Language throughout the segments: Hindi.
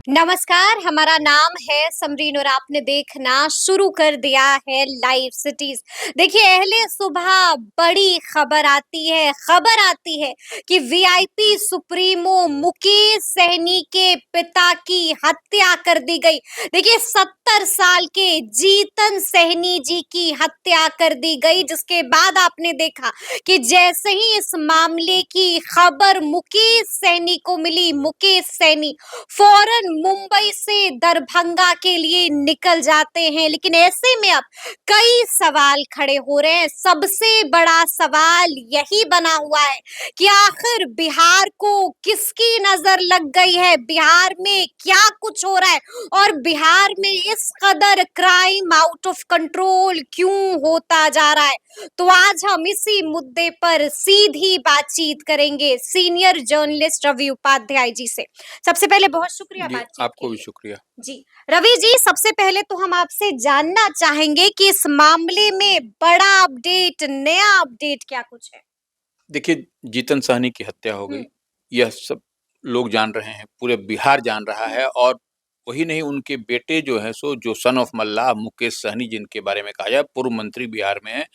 नमस्कार, हमारा नाम है समरीन और आपने देखना शुरू कर दिया है लाइव सिटीज। देखिए, अहले सुबह बड़ी खबर आती है कि वीआईपी सुप्रीमो मुकेश सहनी के पिता की हत्या कर दी गई। देखिए, 70 साल के जीतन सहनी जी की हत्या कर दी गई, जिसके बाद आपने देखा कि जैसे ही इस मामले की खबर मुकेश सहनी को मिली, मुकेश सहनी फौरन मुंबई से दरभंगा के लिए निकल जाते हैं। लेकिन ऐसे में अब कई सवाल खड़े हो रहे हैं। सबसे बड़ा सवाल यही बना हुआ है कि आखिर बिहार को किसकी नजर लग गई है, बिहार में क्या कुछ हो रहा है और बिहार में इस कदर क्राइम आउट ऑफ कंट्रोल क्यों होता जा रहा है। तो आज हम इसी मुद्दे पर सीधी बातचीत करेंगे सीनियर जर्नलिस्ट रवि उपाध्याय जी से। सबसे पहले बहुत शुक्रिया जी, बातचीत के आपको भी लिए। शुक्रिया। जी, रवि जी, सबसे पहले तो हम आपसे जानना चाहेंगे कि इस मामले में बड़ा अपडेट, नया अपडेट क्या कुछ है? देखिए, जीतन सहनी की हत्या हो गई, हम्म। यह सब लोग जान रहे हैं, पूरे बिहार जान रहा हम्म। है और वही नहीं उनके बेटे जो हैं सो जो सन ऑफ मल्लाह मुकेश सहनी जिनके बारे में कहा जाए पूर्व मंत्री बिहार में हैं,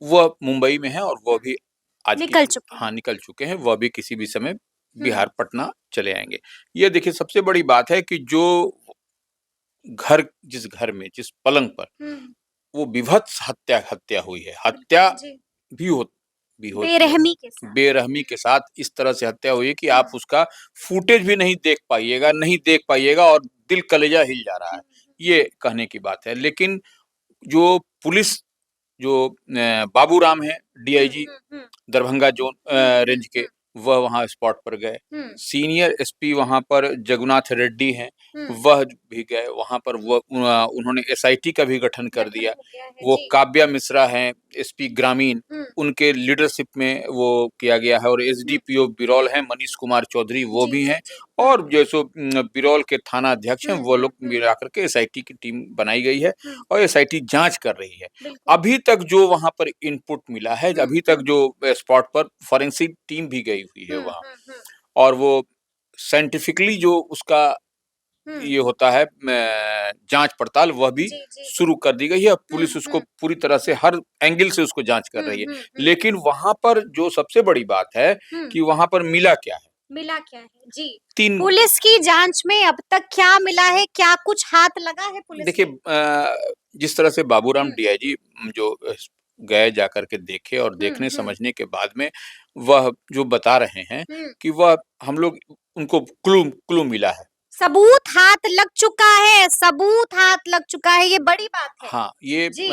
वह मुंबई में हैं और वह हम्म। भी आज निकल किसी चुके हैं। हाँ, निकल चुके हैं, वह भी किसी भी समय हम्म। बिहार, पटना चले आएँगे। ये देखिए सबसे बड़ी बात है कि जो जिस घर में, जिस पलंग पर हम्म। वो विभत्स हत्या हत्या हुई है, हत्या जी। भी हो भी होती है। बेरहमी के साथ। बेरहमी के साथ इस तरह से हत्या हुई है कि आप हम्म। उसका फुटेज भी नहीं देख पाइएगा और दिल कलेजा हिल जा रहा है। ये कहने की बात है। लेकिन जो पुलिस जो बाबूराम हैं हम्म। डीआईजी हम्म। दरभंगा जोन हम्म। रेंज के, वह वहाँ स्पॉट पर गए। हम्म। सीनियर एसपी वहाँ पर जगुनाथ रेड्डी हैं, हम्म। वह भी गए वहाँ पर। उन्होंने एसआईटी का भी गठन कर गठन दिया। हो गया है वो जी। काव्या मिश्रा हैं, एसपी ग्रामीण, हम्म। उनके लीडरशिप में वो किया गया है। और हम्म। एसडीपीओ बिरौल हैं, मनीष कुमार चौधरी, वो जी भी जी हैं। जी। और जो सो बिरौल के थाना अध्यक्ष हैं, वो लोग हम्म। मिला करके एसआईटी की टीम बनाई गई है हम्म। और एसआईटी जाँच कर रही है। बिल्कुल। अभी तक जो वहाँ पर इनपुट मिला है, हम्म। अभी तक जो स्पॉट पर फॉरेंसिक टीम भी गई हुई है वहाँ, हम्म। और वो साइंटिफिकली जो उसका हम्म। ये होता है जाँच पड़ताल, वह भी जी जी जी। शुरू कर दी गई है। अब हुँ, पुलिस उसको हुँ, पूरी तरह से हर एंगल से उसको जाँच कर हुँ, रही है। हुँ, हुँ, लेकिन वहाँ पर जो सबसे बड़ी बात है हुँ। कि वहाँ पर मिला क्या है? मिला क्या है? जी। 3 पुलिस की जाँच में अब तक क्या मिला है? क्या कुछ हाथ लगा है पुलिस देखिए के? जिस तरह से बाबूराम हुँ, डीआईजी जो गए जाकर के देखे और हुँ, देखने हुँ, समझने के बाद में वह जो बता रहे हैं हुँ। कि वह हम लोग उनको क्लू क्लू मिला है। सबूत हाथ लग चुका है, ये बड़ी बात है। हाँ, ये जी।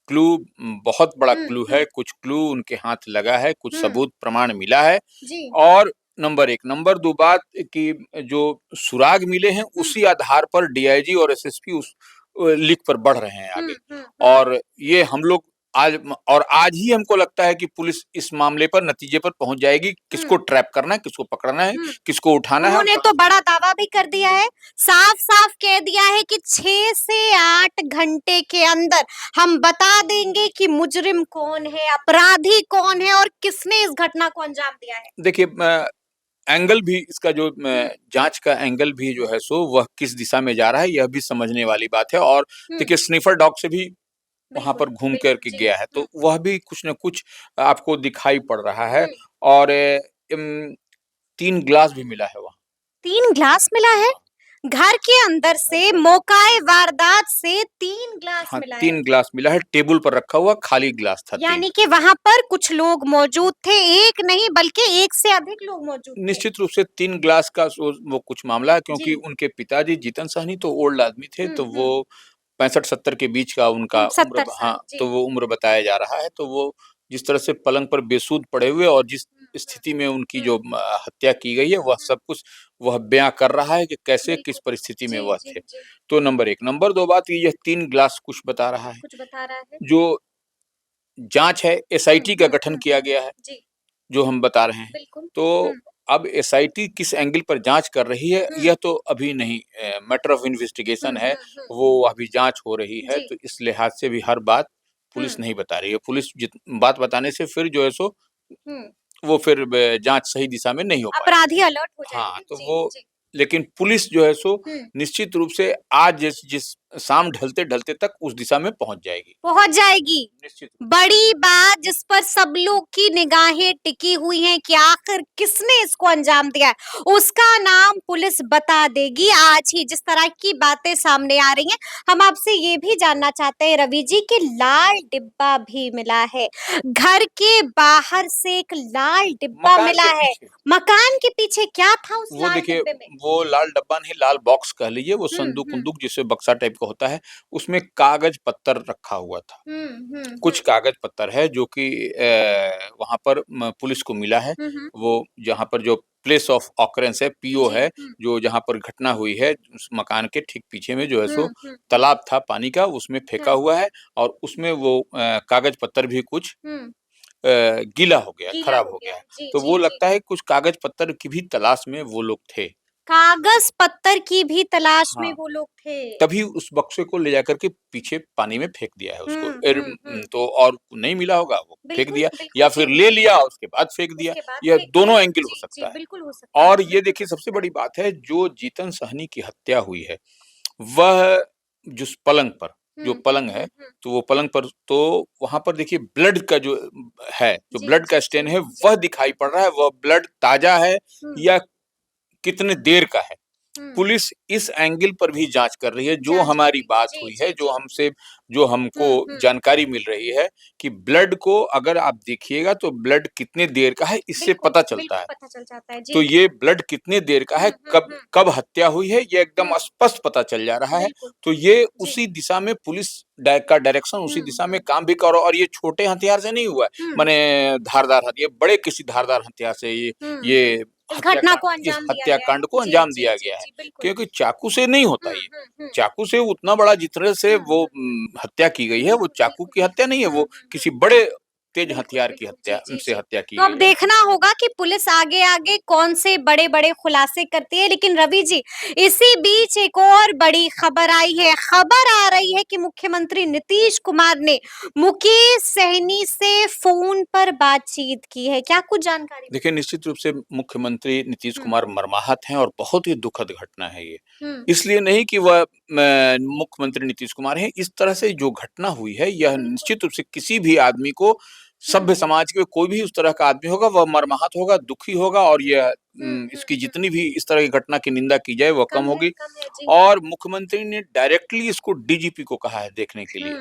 क्लू बहुत बड़ा हुँ, क्लू हुँ, है, कुछ क्लू उनके हाथ लगा है, कुछ हुँ। सबूत प्रमाण मिला है। जी। और नंबर 1, नंबर 2 बात कि जो सुराग मिले हैं, हुँ, उसी आधार पर डीआईजी और एसएसपी उस लीक पर बढ़ रहे हैं हुँ, आगे। हुँ, हुँ, और ये हम लोग आज ही हमको लगता है कि पुलिस इस मामले पर नतीजे पर पहुँच जाएगी, हुँ, किसको ट्रैप करना है, किसको पकड़ना है, हुँ। किसको उठाना है और उन्होंने तो बड़ा दावा भी कर दिया है, साफ-साफ कह दिया है कि 6 से 8 घंटे के अंदर हम बता देंगे कि मुजरिम कौन है, अपराधी कौन है और किसने इस घटना को अंजाम दिया है। देखिए एंगल भी इसका जो हुँ, जाँच का एंगल भी जो है सो वह किस दिशा में जा रहा है, यह भी समझने वाली बात है। और हुँ, देखिए स्निफर डॉग से भी वहाँ बिल्कुल, पर घूम कर बिल्कुल, के जी। गया है, हुँ, तो वह भी कुछ न कुछ आपको दिखाई पड़ रहा है। हुँ। और 3 ग्लास भी मिला है वहाँ। 3 ग्लास मिला है? हाँ, घर के अंदर से मौकाए वारदात से 3 ग्लास हाँ, मिला है। 3 ग्लास मिला है, टेबल पर रखा हुआ खाली ग्लास था 3। यानी कि वहाँ पर कुछ लोग मौजूद थे, एक नहीं बल्कि एक से अधिक लोग मौजूद थे। निश्चित रूप से 3 ग्लास का वो कुछ मामला है, जी। क्योंकि उनके पिताजी जीतन सहनी तो ओल्ड आदमी थे, हुँ, तो हुँ। वो 65-70 के बीच का उनका उम्र 70 हाँ, साल, तो जी। वो उम्र बताया जा रहा है। तो वो जिस तरह से पलंग पर बेसुध पड़े हुए और जिस हुँ, हुँ, स्थिति में उनकी हुँ, जो हत्या की गई है, वह हुँ। सब कुछ वह बयाँ कर रहा है कि कैसे, किस बिल्कुल। परिस्थिति में जी, वह जी, थे। जी। तो नंबर 1, नंबर 2 बात ये 3 ग्लास कुछ बता रहा है। कुछ बता रहा है? जो जाँच है, हुँ, एसआईटी का हुँ, गठन हुँ, किया हुँ। गया है, जी, जो हम बता रहे हैं। बिल्कुल। तो हुँ, अब एसआईटी किस एंगल पर जाँच कर रही है, हुँ, यह तो अभी नहीं मैटर ऑफ हुँ, इन्वेस्टिगेशन है, हुँ, हुँ। वो अभी जाँच हो रही है, जी। तो इस लिहाज से भी हर बात हुँ, पुलिस नहीं बता रही है। पुलिस बात बताने से फिर जो है हुँ। वो फिर जाँच सही दिशा में नहीं हो पाएगी। अपराधी अलर्ट हो हाँ, जाएँगे। तो जी, वो जी। लेकिन पुलिस जो है सो हम्म। निश्चित रूप से आज जिस जिस शाम ढलते-ढलते तक उस दिशा में पहुँच जाएगी। पहुंच जाएगी। निश्चित। बड़ी बात जिस पर सब लोग की निगाहें टिकी हुई हैं कि आखिर किसने इसको अंजाम दिया है, उसका नाम पुलिस बता देगी आज ही। जिस तरह की बातें सामने आ रही हैं, हम आपसे ये भी जानना चाहते हैं रवि जी कि लाल डिब्बा भी मिला है। घर के बाहर से एक लाल डिब्बा मकान मिला के है। पीछे। मकान के पीछे क्या था उस वो लाल देखिए, डिब्बे में? वो लाल डब्बा नहीं, लाल बॉक्स कह लीजिए, वो हम्म। संदूक-वंदूक जिसमें बक्सा टाइप का होता है, उसमें कागज-पत्तर रखा हुआ था। कुछ हम्म। कागज-पत्तर है जो कि वहाँ पर पुलिस को मिला है। हम्म। वो जहाँ पर जो प्लेस ऑफ ऑकरेंस है, पीओ जी। है, जो जहाँ पर घटना हुई है, उस मकान के ठीक पीछे में जो है सो हम्म। तालाब था पानी का, उसमें फेंका हुआ है और उसमें वो कागज-पत्तर भी कुछ हम्म। गीला हो गया, गीला खराब हो हो गया गया है। है। जी, तो जी, वो जी। लगता है कुछ कागज-पत्तर की भी तलाश में वो लोग थे। कागज पत्तर की भी तलाश में हाँ। वो लोग थे। तभी उस बक्से को ले जाकर के पीछे पानी में फेंक दिया है उसको। हुँ। तो और नहीं मिला होगा, वो फेंक बिल्कुल, दिया बिल्कुल, या जी। फिर ले लिया और उसके बाद फेंक दिया। उसके बाद यह फेंक दिया। दोनों एंगल हो जी, जी, सकता है। बिल्कुल हो सकता है, और ये बिल्कुल देखिए हो सबसे सकता है। बड़ी बात है, जो जीतन सहनी की हत्या हुई है, वह जिस पलंग पर, जो पलंग है, हुँ। तो वो पलंग पर तो वहाँ पर देखिए ब्लड का जो है, जो जी, ब्लड का जी, स्टेन जी, है जी। वह दिखाई पड़ रहा है। वह ब्लड ताज़ा है हुँ, या कितने देर का है। हुँ। पुलिस इस एंगल पर भी जाँच कर रही है, जो जाँच कर हमारी रही है। बात जी, हुई है, जी, जी। जो हमको जानकारी मिल रही है कि ब्लड को अगर आप देखिएगा तो ब्लड कितने देर का है, इससे बिल्कुल, पता चलता बिल्कुल है। पता चल जाता है। तो जी। ये ब्लड कितने देर का है, कब हुँ। कब हत्या हुई है, ये एकदम हुँ, स्पष्ट पता चल जा रहा है। बिल्कुल। तो ये जी। उसी दिशा में पुलिस का डायरेक्शन उसी दिशा में काम भी कर रहा है और ये छोटे हथियार से नहीं हुआ है। हुँ, माने धारदार ये बड़े किसी धारदार हथियार से ये इस घटना को इस अंजाम दिया गया है। हत्याकांड को जी, अंजाम जी, दिया जी, गया है। जी, बिल्कुल। क्योंकि चाकू से नहीं होता ये। हुँ। चाकू से उतना बड़ा जितने से वो हत्या की गई है, वो बिल्कुल, चाकू बिल्कुल। की हत्या नहीं है, वो किसी बड़े तेज बिल्कुल, हथियार की बिल्कुल। हत्या जी, जी, से जी। हत्या की तो अब गई है। देखना होगा कि पुलिस आगे-आगे कौन से बड़े-बड़े खुलासे करती है। लेकिन रवि जी, इसी बीच एक और बड़ी खबर आई है। खबर आ रही है कि मुख्यमंत्री नीतीश कुमार ने मुकेश सहनी से फ़ोन पर बातचीत की है। क्या कुछ जानकारी देखिए, मिली? निश्चित रूप से मुख्यमंत्री नीतीश हुँ, कुमार मर्माहत हैं और बहुत ही दुखद घटना है ये। हुँ, इसलिए नहीं कि वह मुख्यमंत्री नीतीश कुमार हैं, इस तरह से जो घटना हुई है, यह बिल्कुल। निश्चित रूप से किसी भी आदमी को, हुँ, सभ्य समाज के कोई भी उस तरह का आदमी होगा, वह मर्माहत होगा, दुखी होगा और यह हुँ। इसकी जितनी भी इस तरह की घटना की निंदा की जाए, वह कम होगी। कम है। जी। और मुख्यमंत्री ने डायरेक्टली इसको डीजीपी को कहा है देखने के लिए।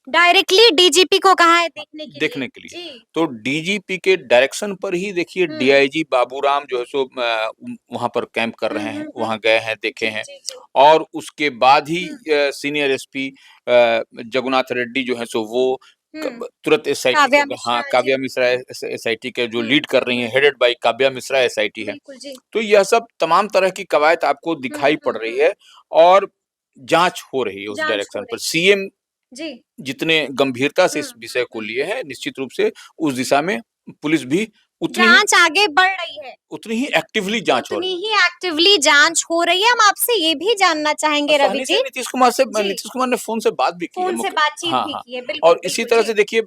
डायरेक्टली डीजीपी को कहा है हाँ, देखने के लिए। देखने के लिए। जी। तो डीजीपी के डायरेक्शन पर ही देखिए हुँ। डीआईजी बाबूराम जो है सो वहाँ पर कैंप कर रहे हैं, वहाँ गए हैं, देखे जी, हैं जी, जी। और उसके बाद ही हुँ, सीनियर एसपी जगन्नाथ रेड्डी जो हैं सो वो हुँ। तुरंत एसआईटी काव्या के, हाँ, मिश्रा, जी। काव्या मिश्रा एसआईटी के जो लीड कर रही हैं, headed by Kavya Mishra SIT है। बिल्कुल, जी। तो यह सब तमाम तरह की कवायद आपको दिखाई पड़ रही है और जाँच हो रही है उस जाँच हो डायरेक्शन पर। रही है। सीएम जी। जितने गंभीरता से इस विषय को लिए हैं, निश्चित रूप से उस दिशा में पुलिस भी जाँच आगे बढ़ रही है। उतनी ही एक्टिवली जाँच हो उतनी रही है। ही एक्टिवली जाँच हो रही है। हम आपसे ये भी जानना और चाहेंगे रवि साहनी से जी। जी, नीतीश कुमार ने फ़ोन से बात भी की है फ़ोन से मुख्य, बातचीत हाँ, भी हाँ। की है। बिल्कुल, और इसी बिल्कुल, तरह जी। से देखिए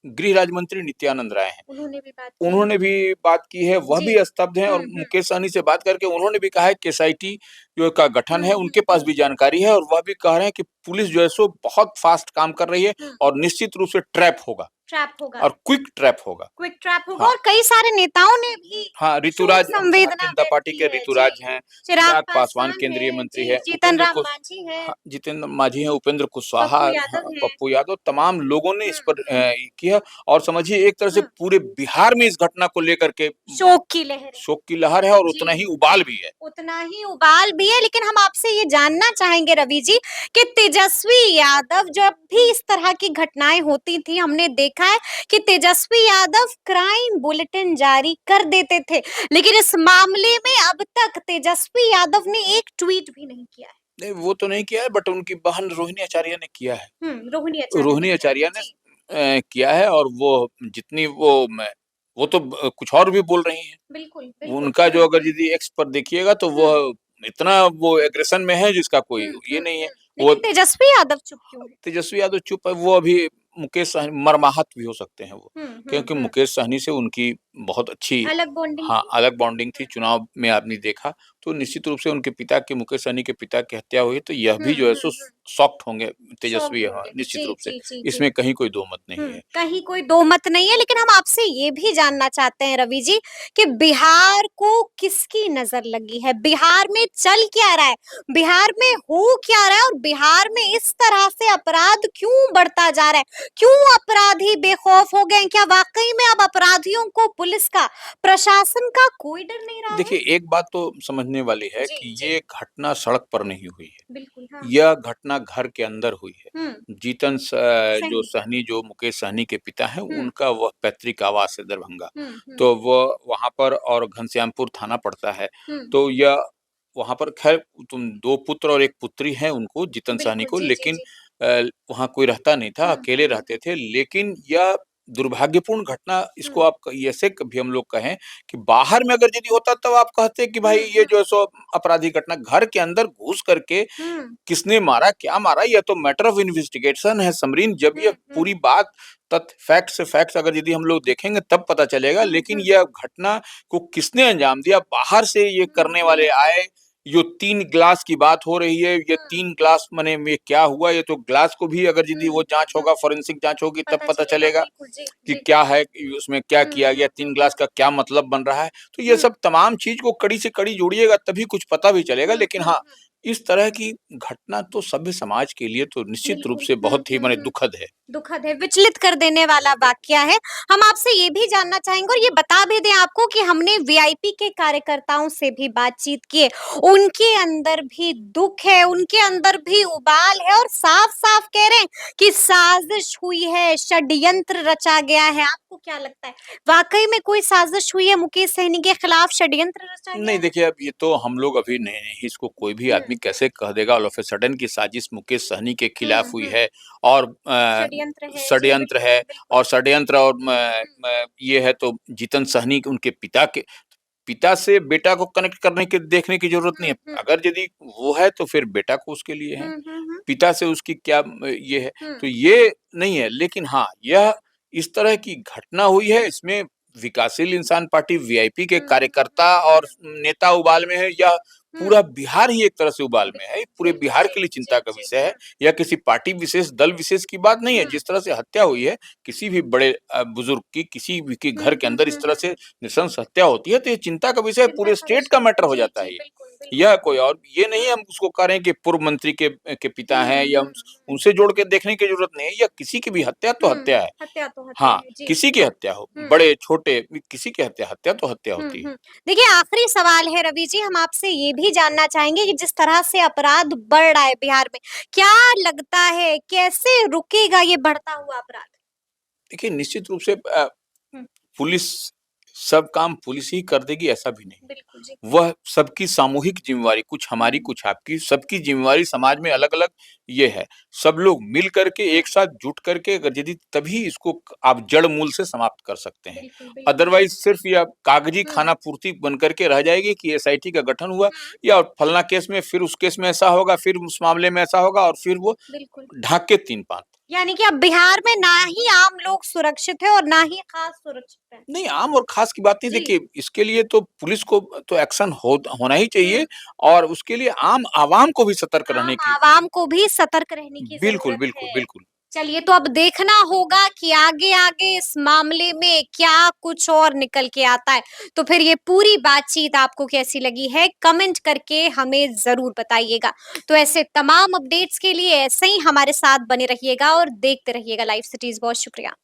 गृह राज्य मंत्री नित्यानंद राय हैं। उन्होंने भी बात की है। उन्होंने भी बात की है, वह जी। भी स्तब्ध हैं और मुकेश सहनी से बात करके उन्होंने भी कहा है कि एसआईटी जो का गठन है, उनके पास भी जानकारी है और वह भी कह रहे हैं कि पुलिस जो है सो बहुत फ़ास्ट काम कर रही है और निश्चित रूप से ट्रैप होगा ट्रैप होगा। और क्विक ट्रैप होगा। क्विक ट्रैप होगा हाँ। और कई सारे नेताओं ने भी हाँ, शोक ऋतुराज भारतीय संवेदना जनता व्यक्त पार्टी की के है। जी। ऋतुराज हैं, चिराग चिराग पासवान पासवान केंद्रीय है, मंत्री जी, है, जीतन राम मांझी है, जितेंद्र मांझी हैं, उपेंद्र कुशवाहा, पप्पू हाँ, यादव है। पप्पू यादव, तमाम लोगों ने हुँ, इस पर किया और समझिए एक तरह से पूरे बिहार में इस घटना को लेकर के शोक की लहरें। शोक की लहर है और जी। उतना ही उबाल भी है। उतना ही उबाल भी है। लेकिन हम आपसे ये जानना चाहेंगे रवि जी कि तेजस्वी यादव जब भी इस तरह की घटनाएं होती थी, हमने देखा है कि तेजस्वी यादव क्राइम बुलेटिन जारी कर देते थे। लेकिन इस मामले में अब तक तेजस्वी यादव ने एक ट्वीट भी नहीं किया है। नहीं, वो तो नहीं किया है बट उनकी बहन रोहिणी आचार्य ने किया है। रोहिणी आचार्य ने रोहिणी किया है। आचार्य ने जी। किया है और वो जितनी वो तो कुछ और भी बोल रही हैं। बिल्कुल, बिल्कुल। उनका जो अगर यदि एक्स पर देखिएगा तो हुँ, वह इतना वो एग्रेशन में है जिसका कोई ये नहीं है। वो लेकिन तेजस्वी यादव चुप क्यों है? तेजस्वी यादव चुप है, वो अभी मुकेश सहनी मर्माहत भी हो सकते हैं वो, क्योंकि हुँ। मुकेश सहनी से उनकी बहुत अच्छी, अलग बॉन्डिंग हाँ, थी? अलग बॉन्डिंग थी, चुनाव में आपने देखा, तो निश्चित रूप से उनके पिता के मुकेश सहनी के पिता की हत्या हुई, तो यह हुँ, भी जो है हुँ, सो हुँ। शॉक्ड होंगे तेजस्वी, शॉक्ड हाँ, होंगे। निश्चित जी, रूप से। जी, जी, जी। इसमें कहीं कोई दो मत नहीं है। कहीं कोई दो मत नहीं है, लेकिन हम आपसे ये भी जानना चाहते हैं रवि जी कि बिहार को किसकी नजर लगी है? बिहार में चल क्या रहा है? बिहार में हो क्या रहा है? और बिहार में इस तरह से अपराध क्यों बढ़ता जा रहा है? क्यों अपराधी बेखौफ हो गए हैं? क्या वाकई में अब अपराधियों को पुलिस का, प्रशासन का कोई डर नहीं रहा है? देखिए, एक बात तो समझने वाली है जी, कि जी। ये घटना सड़क पर नहीं हुई है। बिल्कुल, हाँ। यह घटना घर के अंदर हुई है। हुँ, जो सही। सहनी, जो मुकेश सहनी के पिता हैं, हुँ, उनका वह पैतृक आवास है दरभंगा। हुँ, हुँ, तो वो वहाँ पर, और घनश्यामपुर थाना पड़ता है। हुँ। तो यह वहाँ पर ख़ैर तुम 2 पुत्र और 1 पुत्री हैं उनको, जीतन सहनी बिल्कुल, को, जी, जी, लेकिन जी। वहाँ कोई रहता नहीं था, हुँ, अकेले हुँ, हुँ, रहते थे। लेकिन यह दुर्भाग्यपूर्ण घटना, इसको हुँ, आप ऐसे कभी हम लोग कहें कि बाहर में अगर यदि होता, तब आप कहते कि भाई हुँ, ये हुँ, जो है सो अपराधी घटना, घर के अंदर घुस करके हुँ, किसने मारा, क्या मारा, यह तो मैटर ऑफ इन्वेस्टिगेशन है समरीन। जब हुँ, ये हुँ, पूरी बात, तथ्य, फैक्ट से फैक्ट अगर यदि हम लोग देखेंगे तब पता चलेगा। हुँ, लेकिन हुँ, यह घटना को किसने अंजाम दिया, बाहर से ये हुँ, करने हुँ, वाले आए। जो 3 ग्लास की बात हो रही है, ये हुँ, 3 ग्लास माने ये क्या हुआ, ये तो ग्लास को भी अगर यदि हुँ, वो जाँच हुँ, होगा, फोरेंसिक जाँच होगी, तब पता पता चलेगा, चलेगा बिल्कुल, जी, कि जी। क्या है, कि उसमें क्या हुँ, किया गया, हुँ, 3 हुँ, ग्लास का क्या मतलब बन रहा है। तो ये हुँ, सब तमाम चीज़ को कड़ी से कड़ी जोड़िएगा, तभी कुछ पता भी चलेगा। हुँ, लेकिन हुँ, हाँ, हुँ, इस तरह की घटना तो सभ्य समाज के लिए तो निश्चित रूप बिल्कुल, से हुँ, बहुत ही हुँ, माने हुँ। दुखद है। दुखद है, विचलित कर देने वाला वाकया है। हम आपसे ये भी जानना चाहेंगे और ये बता भी दें आपको कि हमने वीआईपी के कार्यकर्ताओं से भी बातचीत की है। उनके अंदर भी दुःख है, उनके अंदर भी उबाल है और साफ-साफ कह रहे हैं कि साजिश हुई है, षड्यंत्र रचा गया है। आपको क्या लगता है? वाक़ई में कोई साजिश हुई है, मुकेश सहनी के खिलाफ षड्यंत्र रचा गया नहीं, है? देखिए, अब ये तो हम लोग अभी नहीं नहीं, इसको कोई भी हुँ, आदमी कैसे कह देगा ऑल ऑफ अ सडन कि साजिश मुकेश सहनी के हुँ, खिलाफ हुई हुँ। है, और षड्यंत्र है, जी षड्यंत्र बिल्कुल, है। बिल्कुल। और षड्यंत्र, और हुँ, ये है तो जीतन सहनी के, उनके पिता से बेटा को कनेक्ट करने की, देखने की ज़रूरत नहीं हुँ, है। हुँ, अगर यदि वो है तो फिर बेटा को उसके लिए है, हुँ, हुँ, हुँ, पिता से उसकी क्या ये है, हुँ, तो ये नहीं है। लेकिन हाँ, यह इस तरह की घटना हुई है, इसमें विकासशील इंसान पार्टी वीआईपी के हुँ, कार्यकर्ता हुँ, और नेता उबाल में है, या हुँ, पूरा बिहार ही एक तरह से उबाल बि में है। पूरे बिल्कुल, बिहार जी, के लिए जी, चिंता का जी। विषय है, हुँ, या किसी पार्टी विशेष, दल विशेष की बात नहीं है। हुँ, जिस तरह से हत्या हुई है, किसी भी बड़े बुजुर्ग की, किसी भी के हुँ, घर के हुँ, अंदर इस हुँ, तरह हुँ। से नृशंस हत्या होती है, तो ये चिंता का विषय है, चिंता पूरे का स्टेट विषय का है। मैटर हो जी, जाता जी, है ये। बिल्कुल, बिल्कुल। यह कोई और ये नहीं है, हुँ, हम उसको कह रहे हैं कि पूर्व मंत्री के पिता हुँ, हैं, या हुँ, हुँ, उनसे जोड़ के देखने की जरूरत नहीं है। या किसी की भी हत्या तो हुँ, हत्या है। हत्या तो हत्या हाँ, है। जी। किसी की हत्या हो, हुँ, बड़े छोटे, किसी की हत्या, हत्या तो हत्या हुँ, होती है। हुँ। देखिए आखिरी सवाल है रवि जी, हम आपसे ये भी जानना चाहेंगे कि जिस तरह से अपराध बढ़ रहा है बिहार में, क्या लगता है कैसे रुकेगा ये बढ़ता हुआ अपराध? देखिए, निश्चित रूप से हुँ, पुलिस, सब काम पुलिस ही कर देगी, ऐसा भी नहीं है। बिल्कुल जी। वह सबकी सामूहिक ज़िम्मेवारी, कुछ हमारी, हुँ, कुछ आपकी, सबकी ज़िम्मेवारी समाज में अलग-अलग ये है। सब लोग मिल कर के, हुँ, एक साथ जुट करके अगर यदि, तभी इसको आप जड़-मूल से समाप्त कर सकते हैं। बिल्कुल, बिल्कुल जी। अदरवाइज़ सिर्फ़ यह कागज़ी हुँ, खाना-पूर्ति बन कर के रह जाएगी कि एसआईटी का गठन हुआ, हुँ, या फलना केस में, फिर उस केस में ऐसा होगा, फिर उस मामले में ऐसा होगा, और फिर वो बिल्कुल। ढाक के 3 पात। यानी कि अब बिहार में ना ही आम लोग सुरक्षित है और ना ही खास सुरक्षित है। नहीं, आम और ख़ास की बात नहीं, जी। देखिए, इसके लिए तो पुलिस को तो एक्शन होना ही हुँ। चाहिए, और उसके लिए आम आवाम को भी सतर्क रहने आम की। आवाम को भी सतर्क रहने की बिल्कुल, ज़रूरत बिल्कुल, है। बिल्कुल। चलिए तो अब देखना होगा कि आगे-आगे इस मामले में क्या कुछ और निकल के आता है। तो फिर ये पूरी बातचीत आपको कैसी लगी है कमेंट करके हमें ज़रूर बताइएगा। तो ऐसे तमाम अपडेट्स के लिए ऐसे ही हमारे साथ बने रहिएगा और देखते रहिएगा लाइव सिटीज़। बहुत शुक्रिया।